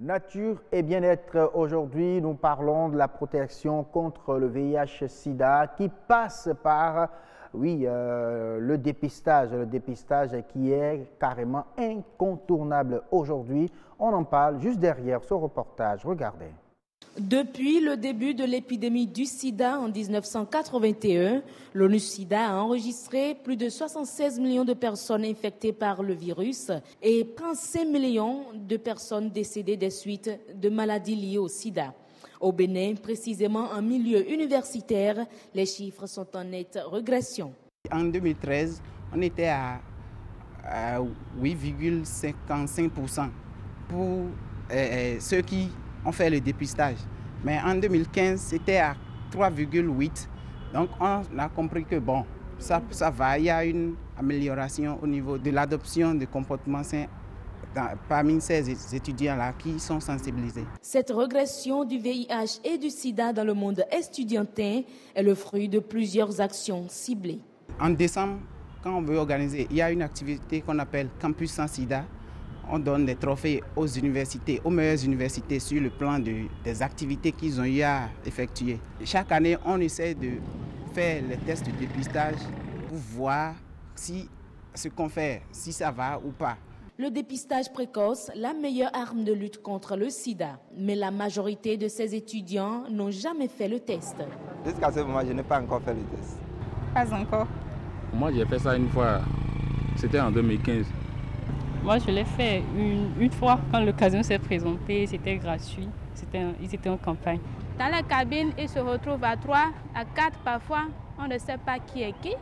Nature et bien-être. Aujourd'hui, nous parlons de la protection contre le VIH-Sida qui passe par, le dépistage qui est carrément incontournable aujourd'hui. On en parle juste derrière ce reportage. Regardez. Depuis le début de l'épidémie du sida en 1981, l'ONU-SIDA a enregistré plus de 76 millions de personnes infectées par le virus et 35 millions de personnes décédées des suites de maladies liées au sida. Au Bénin, précisément en milieu universitaire, les chiffres sont en nette régression. En 2013, on était à 8,55% pour ceux qui ont fait le dépistage. Mais en 2015, c'était à 3,8%. Donc on a compris que bon, ça va, il y a une amélioration au niveau de l'adoption de comportements sains parmi ces étudiants-là qui sont sensibilisés. Cette régression du VIH et du sida dans le monde estudiantin est le fruit de plusieurs actions ciblées. En décembre, quand on veut organiser, il y a une activité qu'on appelle Campus sans sida. On donne des trophées aux universités, aux meilleures universités sur le plan des activités qu'ils ont eu à effectuer. Chaque année, on essaie de faire les tests de dépistage pour voir si ce qu'on fait, si ça va ou pas. Le dépistage précoce, la meilleure arme de lutte contre le sida. Mais la majorité de ces étudiants n'ont jamais fait le test. Jusqu'à ce moment, je n'ai pas encore fait le test. Pas encore. Moi, j'ai fait ça une fois. C'était en 2015. Moi, je l'ai fait une fois quand l'occasion s'est présentée. C'était gratuit. Ils étaient en campagne. Dans la cabine, ils se retrouvent à 3, à 4 parfois. On ne sait pas qui est qui.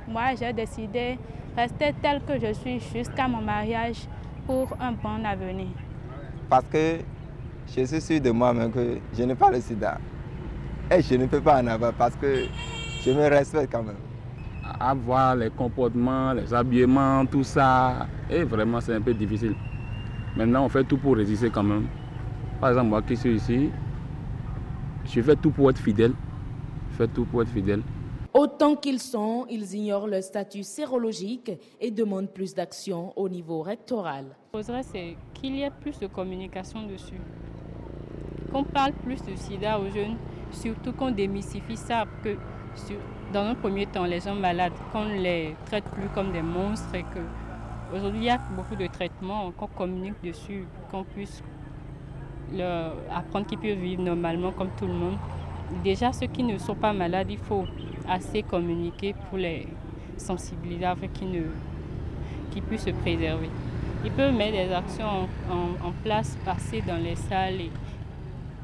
Moi, j'ai décidé de rester telle que je suis jusqu'à mon mariage pour un bon avenir. Parce que je suis sûr de moi-même que je n'ai pas le sida. Et je ne peux pas en avoir parce que je me respecte quand même. À voir les comportements, les habillements, tout ça, et vraiment c'est un peu difficile. Maintenant on fait tout pour résister quand même. Par exemple moi qui suis ici, je fais tout pour être fidèle. Autant qu'ils sont, ils ignorent leur statut sérologique et demandent plus d'action au niveau rectoral. Ce que je voudrais, c'est qu'il y ait plus de communication dessus. Qu'on parle plus de sida aux jeunes, surtout qu'on démystifie ça, que dans un premier temps, les gens malades, qu'on ne les traite plus comme des monstres et qu'aujourd'hui, il y a beaucoup de traitements, qu'on communique dessus, qu'on puisse leur apprendre qu'ils peuvent vivre normalement comme tout le monde. Déjà, ceux qui ne sont pas malades, il faut assez communiquer pour les sensibiliser afin qu'ils puissent se préserver. Ils peuvent mettre des actions en place, passer dans les salles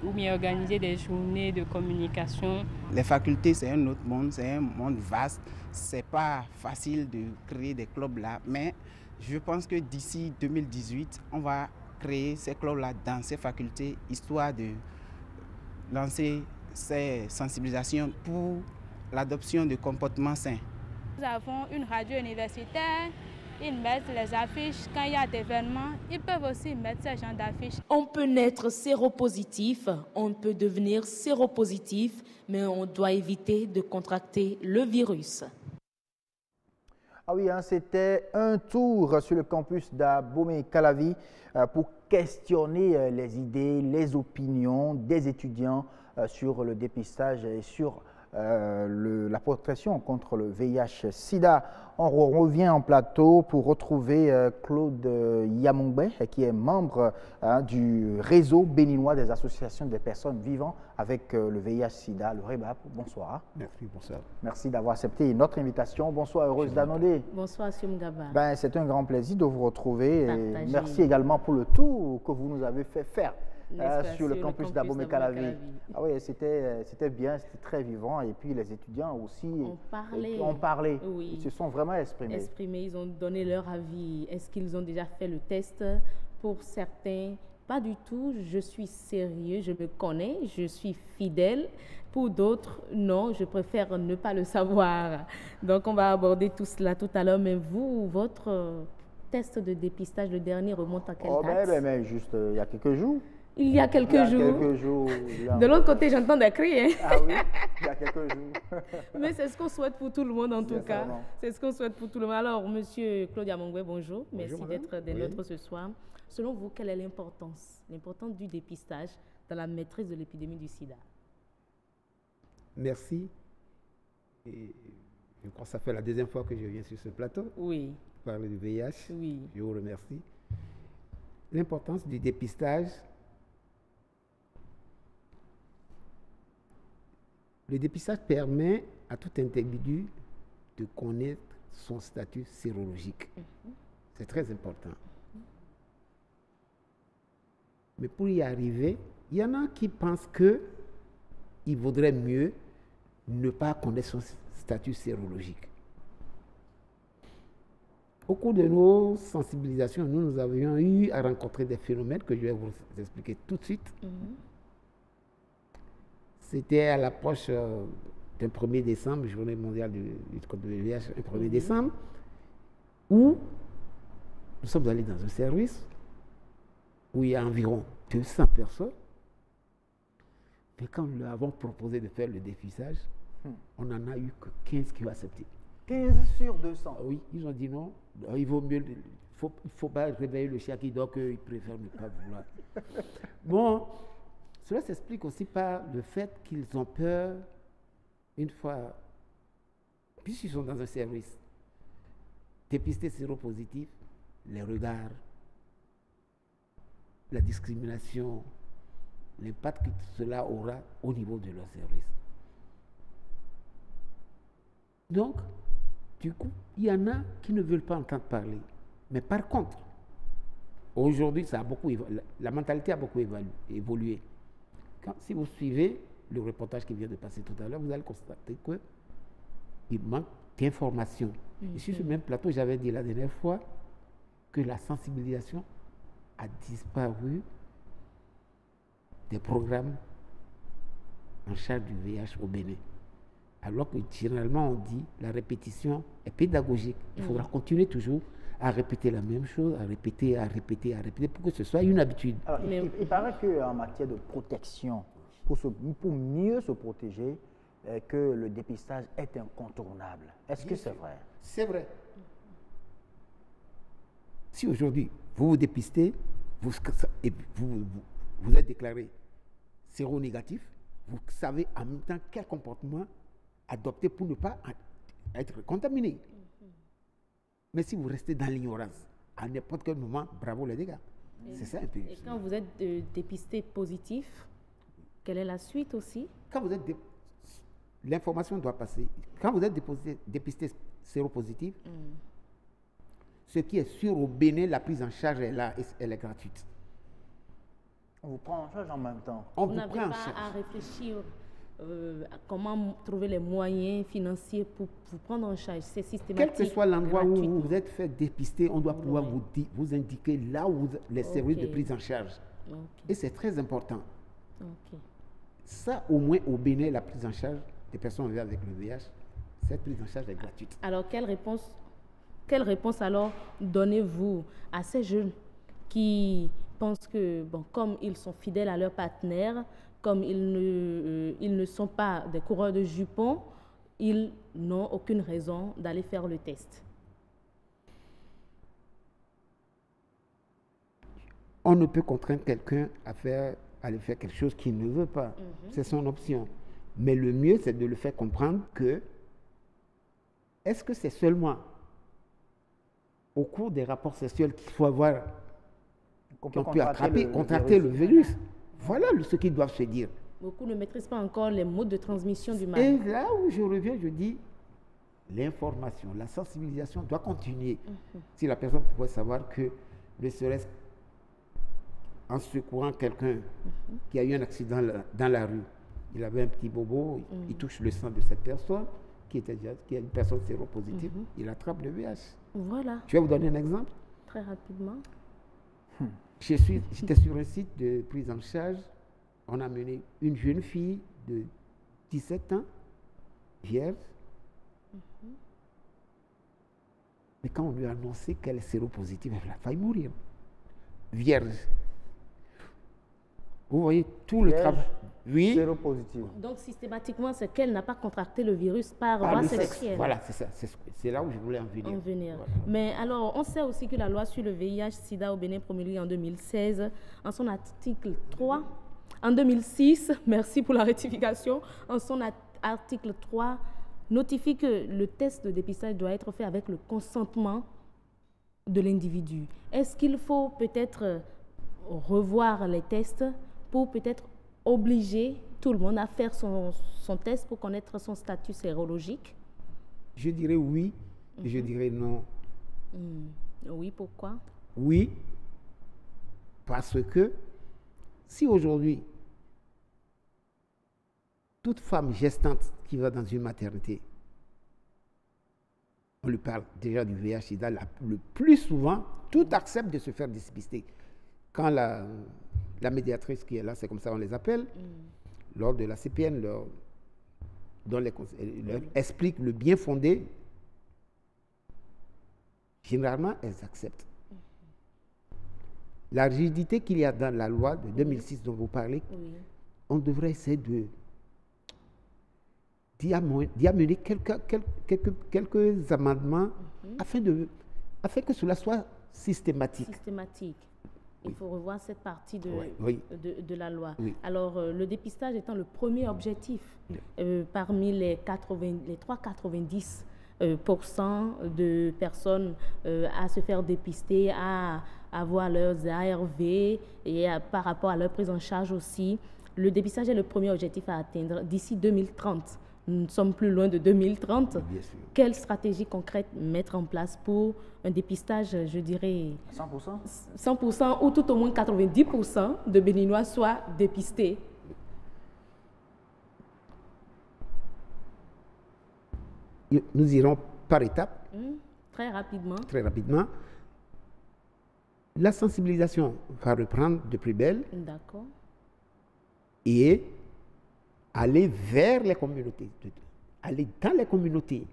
ou bien organiser des journées de communication. Les facultés, c'est un autre monde, c'est un monde vaste. C'est pas facile de créer des clubs là, mais je pense que d'ici 2018, on va créer ces clubs-là dans ces facultés, histoire de lancer ces sensibilisations pour l'adoption de comportements sains. Nous avons une radio universitaire. Ils mettent les affiches quand il y a des événements. Ils peuvent aussi mettre ces genres d'affiches. On peut naître séropositif, on peut devenir séropositif, mais on doit éviter de contracter le virus. Ah oui, c'était un tour sur le campus d'Abomey-Calavi pour questionner les idées, les opinions des étudiants sur le dépistage et sur la protection contre le VIH-Sida. On revient en plateau pour retrouver Claude Yamongbe, qui est membre du réseau béninois des associations des personnes vivant avec le VIH-Sida, le REBAP. Bonsoir. Merci, bonsoir. Merci d'avoir accepté notre invitation. Bonsoir, heureuse d'Anodé. Bonsoir, M. Mgaba. C'est un grand plaisir de vous retrouver. Et merci également pour le tour que vous nous avez fait faire. Sur le campus d'Abomey-Calavi. Ah oui, c'était bien, c'était très vivant. Et puis les étudiants aussi ont parlé. Oui. Ils se sont vraiment exprimés. Ils ont donné leur avis. Est-ce qu'ils ont déjà fait le test? Pour certains, pas du tout. Je suis sérieux, je me connais, je suis fidèle. Pour d'autres, non, je préfère ne pas le savoir. Donc on va aborder tout cela tout à l'heure. Mais vous, votre test de dépistage, le dernier, remonte à quelle date? Juste il y a quelques jours. Il y a quelques jours. Là. De l'autre côté, j'entends des cris. Hein. Ah oui, il y a quelques jours. Mais c'est ce qu'on souhaite pour tout le monde en tout cas. C'est ce qu'on souhaite pour tout le monde. Alors, monsieur Claude Amongwe, bonjour. Merci d'être des nôtres ce soir. Selon vous, quelle est l'importance du dépistage dans la maîtrise de l'épidémie du sida? Merci. Et je crois que ça fait la deuxième fois que je viens sur ce plateau. Oui. Pour parler du VIH. Oui. Je vous remercie. L'importance du dépistage. Le dépistage permet à tout individu de connaître son statut sérologique. C'est très important. Mais pour y arriver, il y en a qui pensent qu'il vaudrait mieux ne pas connaître son statut sérologique. Au cours de nos sensibilisations, nous avions eu à rencontrer des phénomènes que je vais vous expliquer tout de suite. C'était à l'approche d'un 1er décembre, journée mondiale du contre le VIH, un 1er décembre, où nous sommes allés dans un service où il y a environ 200 personnes. Mais quand nous leur avons proposé de faire le dépistage, on n'en a eu que 15 qui ont accepté. 15 sur 200. Oui, ils ont dit non, il vaut mieux, il ne faut pas réveiller le chien qui dort, qu'ils préfèrent ne pas vouloir. Bon, cela s'explique aussi par le fait qu'ils ont peur, une fois, puisqu'ils sont dans un service, dépistés séropositifs, les regards, la discrimination, l'impact que cela aura au niveau de leur service. Donc, du coup, il y en a qui ne veulent pas entendre parler. Mais par contre, aujourd'hui, la mentalité a beaucoup évolué. Si vous suivez le reportage qui vient de passer tout à l'heure, vous allez constater qu'il manque d'informations. Et sur ce même plateau, j'avais dit la dernière fois que la sensibilisation a disparu des programmes en charge du VIH au Bénin. Alors que généralement on dit la répétition est pédagogique. Il faudra continuer toujours à répéter la même chose, à répéter pour que ce soit une habitude. Alors, il paraît qu'en matière de protection, pour mieux se protéger, que le dépistage est incontournable. Est-ce que c'est vrai? C'est vrai. Si aujourd'hui vous vous dépistez, vous êtes déclaré séronégatif, vous savez en même temps quel comportement adopter pour ne pas être contaminé. Mais si vous restez dans l'ignorance, à n'importe quel moment, bravo les dégâts. C'est ça un peu. Et quand vous êtes dépisté positif, quelle est la suite aussi? Quand vous êtes l'information doit passer. Quand vous êtes dépisté séropositif, ce qui est sûr au Bénin, la prise en charge est là, elle est gratuite. On vous prend en charge en même temps. Vous n'avez pas à réfléchir à comment trouver les moyens financiers pour vous prendre en charge. C'est systématique. Quel que soit l'endroit où vous êtes fait dépister, on doit pouvoir vous indiquer là où les services de prise en charge. Et c'est très important. Ça, au moins au Bénin, la prise en charge des personnes avec le VIH, cette prise en charge est gratuite. Alors, quelle réponse alors donnez-vous à ces jeunes qui pensent que, bon, comme ils sont fidèles à leur partenaire, comme ils ne sont pas des coureurs de jupons, ils n'ont aucune raison d'aller faire le test? On ne peut contraindre quelqu'un à aller faire quelque chose qu'il ne veut pas. C'est son option. Mais le mieux, c'est de le faire comprendre que est-ce que c'est seulement au cours des rapports sexuels qu'il faut avoir qu'on peut contracter le virus? Voilà ce qu'ils doivent se dire. Beaucoup ne maîtrisent pas encore les modes de transmission du mal. Et là où je reviens, je dis, l'information, la sensibilisation doit continuer. Si la personne pouvait savoir que, ne serait-ce en secourant quelqu'un qui a eu un accident dans la rue, il avait un petit bobo, il touche le sang de cette personne, qui est une personne séropositive, il attrape le VIH. Voilà. Je vais vous donner un exemple. Très rapidement. J'étais sur un site de prise en charge. On a mené une jeune fille de 17 ans, vierge. Mais quand on lui a annoncé qu'elle est séropositive, elle a failli mourir. Vierge. Vous voyez tout le Piège, travail. Oui. Séropositif. Donc, systématiquement, c'est qu'elle n'a pas contracté le virus par Ah, voie le sexe. sexuelle. Voilà, c'est ça. C'est là où je voulais en venir. En venir. Voilà. Mais alors, on sait aussi que la loi sur le VIH-Sida au Bénin promulguée en 2016, en son article 3, en 2006, merci pour la rectification, en son article 3, notifie que le test de dépistage doit être fait avec le consentement de l'individu. Est-ce qu'il faut peut-être revoir les tests pour peut-être obliger tout le monde à faire son test pour connaître son statut sérologique? Je dirais oui et je dirais non. Oui, pourquoi? Oui, parce que si aujourd'hui, toute femme gestante qui va dans une maternité, on lui parle déjà du VIH-Sida, le plus souvent, tout accepte de se faire dépister. Quand la médiatrice qui est là, c'est comme ça on les appelle, lors de la CPN, leur explique le bien fondé, généralement, elles acceptent. La rigidité qu'il y a dans la loi de 2006 dont vous parlez, on devrait essayer d'y amener quelques amendements afin que cela soit systématique. Il faut revoir cette partie de la loi. Oui. Alors, le dépistage étant le premier objectif parmi les 3,90% de personnes à se faire dépister, à avoir leurs ARV et par rapport à leur prise en charge aussi, le dépistage est le premier objectif à atteindre d'ici 2030. Nous sommes plus loin de 2030. Bien sûr. Quelle stratégie concrète mettre en place pour un dépistage, je dirais 100% ou tout au moins 90% de Béninois soient dépistés? Nous irons par étapes. Très rapidement. Très rapidement. La sensibilisation va reprendre de plus belle. D'accord. Et aller vers les communautés, aller dans les communautés.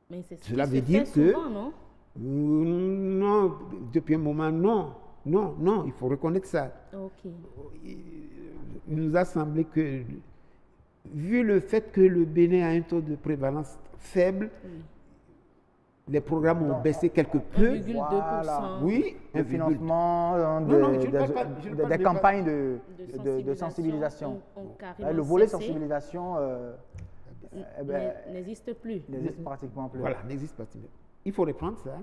Mais c'est Cela veut dire que souvent, non? Non, depuis un moment, non, il faut reconnaître ça. Ok. Il nous a semblé que, vu le fait que le Bénin a un taux de prévalence faible, les programmes ont baissé quelque peu. 1,2%. Voilà. Oui, Le financement des campagnes de sensibilisation. Le volet sensibilisation n'existe plus. N'existe pratiquement plus. Voilà, n'existe pas. Il faut reprendre ça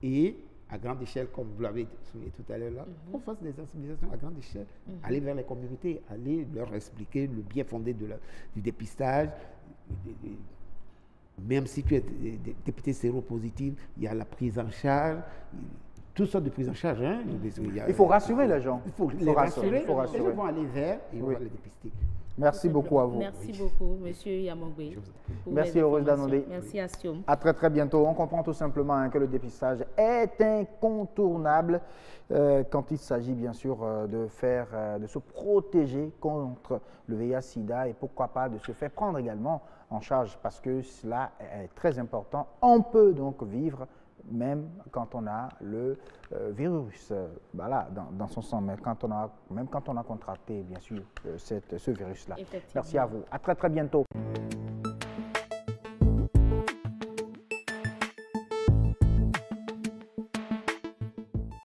et à grande échelle, comme vous l'avez souligné tout à l'heure, là, qu'on fasse des sensibilisations à grande échelle, aller vers les communautés, aller leur expliquer le bien fondé du dépistage. Même si tu es dépisté séropositif, il y a la prise en charge, toutes sortes de prises en charge. Hein. Il faut rassurer les gens. Il faut les rassurer. Il faut rassurer. Les gens vont aller vers et on va les dépister. Merci beaucoup à vous. Merci beaucoup, Monsieur Yamongwe. Merci, Heureuse Danondé. Merci, Assioum. À très bientôt. On comprend tout simplement que le dépistage est incontournable quand il s'agit bien sûr de se protéger contre le VIH-Sida et pourquoi pas de se faire prendre également en charge parce que cela est très important. On peut donc vivre même quand on a le virus dans son sang, même quand on a contracté bien sûr ce virus-là. Merci à vous. À très bientôt.